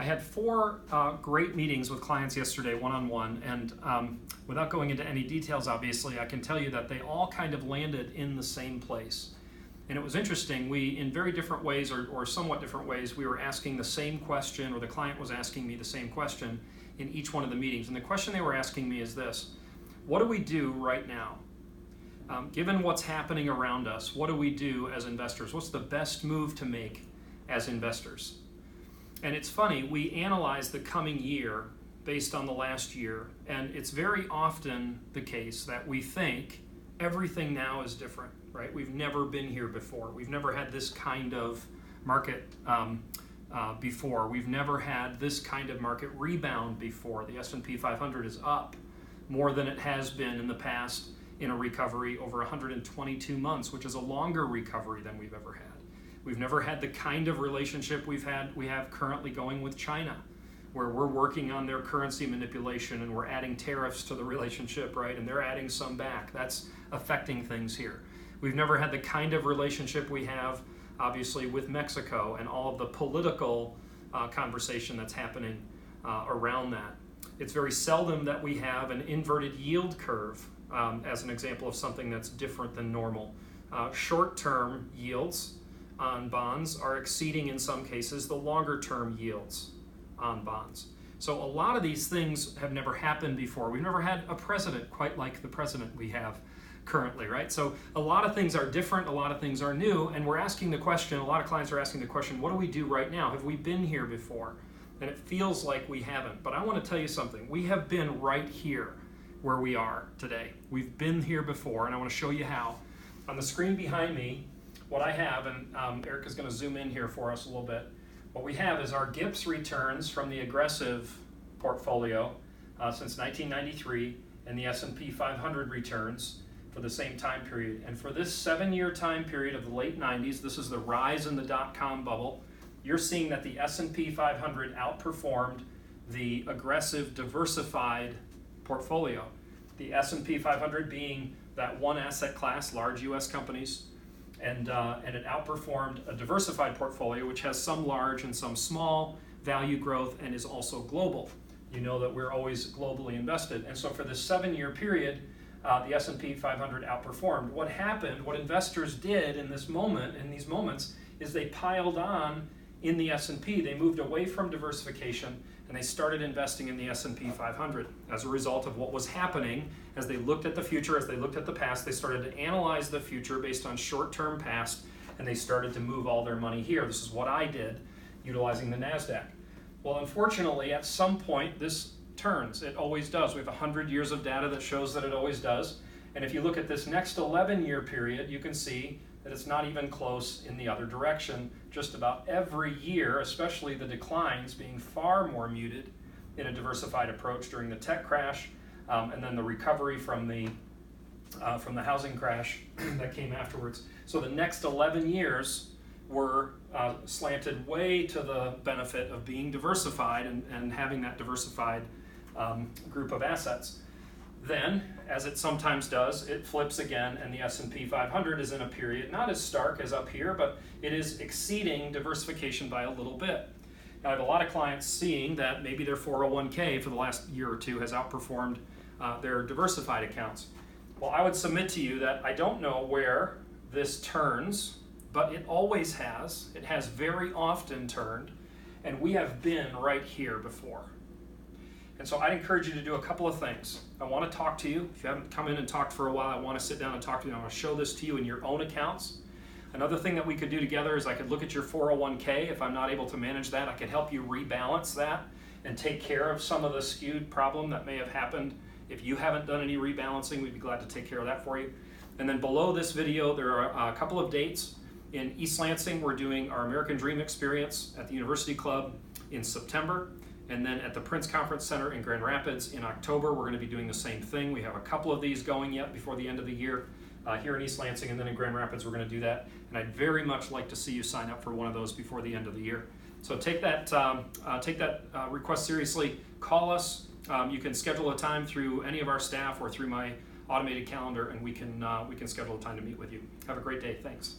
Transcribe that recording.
I had four great meetings with clients yesterday, one-on-one, and without going into any details, obviously, I can tell you that they all kind of landed in the same place. And it was interesting, we, in very different ways, or somewhat different ways, we were asking the same question, or the client was asking me the same question in each one of the meetings. And the question they were asking me is this: what do we do right now? Given what's happening around us, what do we do as investors? What's the best move to make as investors? And it's funny, we analyze the coming year based on the last year, and it's very often the case that we think everything now is different, right? We've never been here before. We've never had this kind of market before. We've never had this kind of market rebound before. The S&P 500 is up more than it has been in the past in a recovery over 122 months, which is a longer recovery than we've ever had. We've never had the kind of relationship we have currently going with China, where we're working on their currency manipulation and we're adding tariffs to the relationship, right? And they're adding some back. That's affecting things here. We've never had the kind of relationship we have, obviously, with Mexico and all of the political conversation that's happening around that. It's very seldom that we have an inverted yield curve as an example of something that's different than normal. Short-term yields on bonds are exceeding, in some cases, the longer-term yields on bonds. So a lot of these things have never happened before. We've never had a president quite like the president we have currently, right? So a lot of things are different, a lot of things are new, and we're asking the question, a lot of clients are asking the question, what do we do right now? Have we been here before? And it feels like we haven't. But I want to tell you something. We have been right here where we are today. We've been here before, and I want to show you how. On the screen behind me, what I have, and Eric is going to zoom in here for us a little bit, what we have is our GIPS returns from the aggressive portfolio since 1993 and the S&P 500 returns for the same time period. And for this 7-year time period of the late 90s, this is the rise in the dot-com bubble, you're seeing that the S&P 500 outperformed the aggressive diversified portfolio. The S&P 500 being that one asset class, large U.S. companies, and it outperformed a diversified portfolio, which has some large and some small value growth and is also global. You know that we're always globally invested. And so for this 7-year period, the S&P 500 outperformed. What happened, what investors did in this moment, in these moments, is they piled on in the S&P. They moved away from diversification and they started investing in the S&P 500. As a result of what was happening, as they looked at the future, as they looked at the past, they started to analyze the future based on short-term past, and they started to move all their money here. This is what I did, utilizing the NASDAQ. Well, unfortunately, at some point, this turns. It always does. We have 100 years of data that shows that it always does. And if you look at this next 11-year period, you can see that it's not even close in the other direction. Just about every year, especially the declines being far more muted in a diversified approach during the tech crash, and then the recovery from the housing crash that came afterwards. So the next 11 years were slanted way to the benefit of being diversified and having that diversified group of assets. Then, as it sometimes does, it flips again, and the S&P 500 is in a period not as stark as up here, but it is exceeding diversification by a little bit. Now, I have a lot of clients seeing that maybe their 401k for the last year or two has outperformed their diversified accounts. Well, I would submit to you that I don't know where this turns, but it always has. It has very often turned, and we have been right here before. And so I'd encourage you to do a couple of things. I want to talk to you. If you haven't come in and talked for a while, I want to sit down and talk to you. I want to show this to you in your own accounts. Another thing that we could do together is I could look at your 401k. If I'm not able to manage that, I could help you rebalance that and take care of some of the skewed problem that may have happened. If you haven't done any rebalancing, we'd be glad to take care of that for you. And then below this video, there are a couple of dates. In East Lansing, we're doing our American Dream Experience at the University Club in September. And then at the Prince Conference Center in Grand Rapids in October, we're going to be doing the same thing. We have a couple of these going yet before the end of the year here in East Lansing, and then in Grand Rapids, we're going to do that. And I'd very much like to see you sign up for one of those before the end of the year. So take that request seriously. Call us. You can schedule a time through any of our staff or through my automated calendar, and we can schedule a time to meet with you. Have a great day. Thanks.